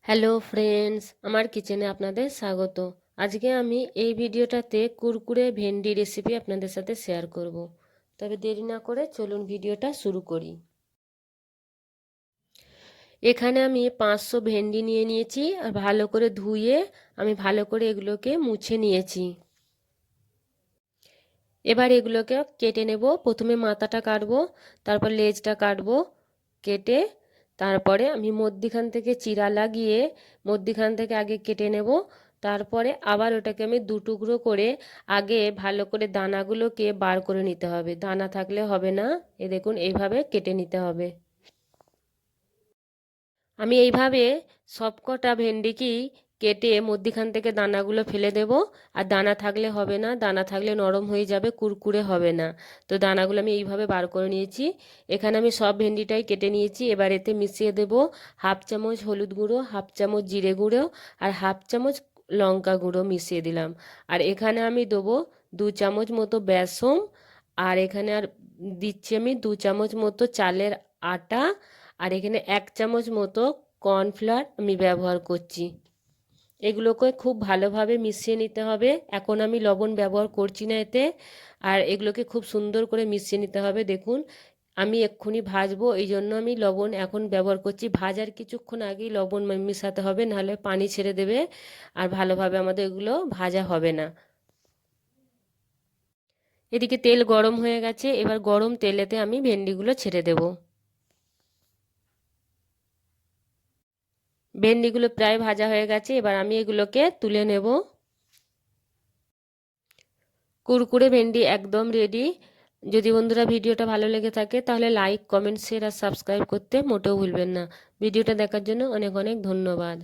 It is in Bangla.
হ্যালো ফ্রেন্ডস, আমার কিচেনে আপনাদের স্বাগত। আজকে আমি এই ভিডিওটাতে কুরকুরে ভেন্ডি রেসিপি আপনাদের সাথে শেয়ার করব। তবে দেরি না করে চলুন ভিডিওটা শুরু করি। এখানে আমি 500 ভেন্ডি নিয়ে নিয়েছি আর ভালো করে ধুয়ে আমি ভালো করে এগুলোকে মুছে নিয়েছি। এবার এগুলোকে কেটে নেব। প্রথমে মাথাটা কাটবো, তারপর লেজটা কাটবো কেটে, তারপরে আমি মধ্যিখান থেকে চিরা লাগিয়ে মধ্যিখান থেকে আগে কেটে নেব। তারপরে আবার ওটাকে আমি দু টুকরো করে আগে ভালো করে দানাগুলোকে বার করে নিতে হবে, দানা থাকলে হবে না। দেখুন এইভাবে কেটে নিতে হবে। আমি এইভাবে সবকটা ভেন্ডিকেই কেটে মধ্যিখান থেকে দানাগুলো ফেলে দেব। আর দানা থাকলে হবে না, দানা থাকলে নরম হয়ে যাবে, কুরকুরে হবে না। তো দানাগুলো আমি এইভাবে বার করে নিয়েছি। এখানে আমি সব ভেন্ডিটাই কেটে নিয়েছি। এবার এতে মিশিয়ে দেব হাফ চামচ হলুদ গুঁড়ো, হাফ চামচ জিরে গুঁড়ো আর হাফ চামচ লঙ্কা গুঁড়ো মিশিয়ে দিলাম। আর এখানে আমি দেবো 2 চামচ মতো বেসন। আর এখানে আর দিচ্ছি আমি 2 চামচ মতো চালের আটা। আর এখানে 1 চামচ মতো কর্নফ্লাওয়ার আমি ব্যবহার করছি। এগুলোকে খুব ভালোভাবে মিশিয়ে নিতে হবে। এখন আমি লবণ ব্যবহার করছি না এতে। আর এগুলোকে খুব সুন্দর করে মিশিয়ে নিতে হবে। দেখুন আমি এক্ষুনি ভাজবো, এই জন্য আমি লবণ এখন ব্যবহার করছি। ভাজার কিছুক্ষণ আগেই লবণ মেশাতে হবে, নাহলে পানি ছেড়ে দেবে আর ভালোভাবে আমাদের এগুলো ভাজা হবে না। এদিকে তেল গরম হয়ে গেছে, এবার গরম তেলেতে আমি ভেন্ডিগুলো ছেড়ে দেবো। ভেন্ডিগুলো প্রায় ভাজা হয়ে গেছে, এবার আমি এগুলোকে তুলে নেব। কুরকুরে ভেন্ডি একদম রেডি। যদি বন্ধুরা ভিডিওটা ভালো লেগে থাকে তাহলে লাইক, কমেন্ট, শেয়ার আর সাবস্ক্রাইব করতে মোটেও ভুলবেন না। ভিডিওটা দেখার জন্য অনেক অনেক ধন্যবাদ।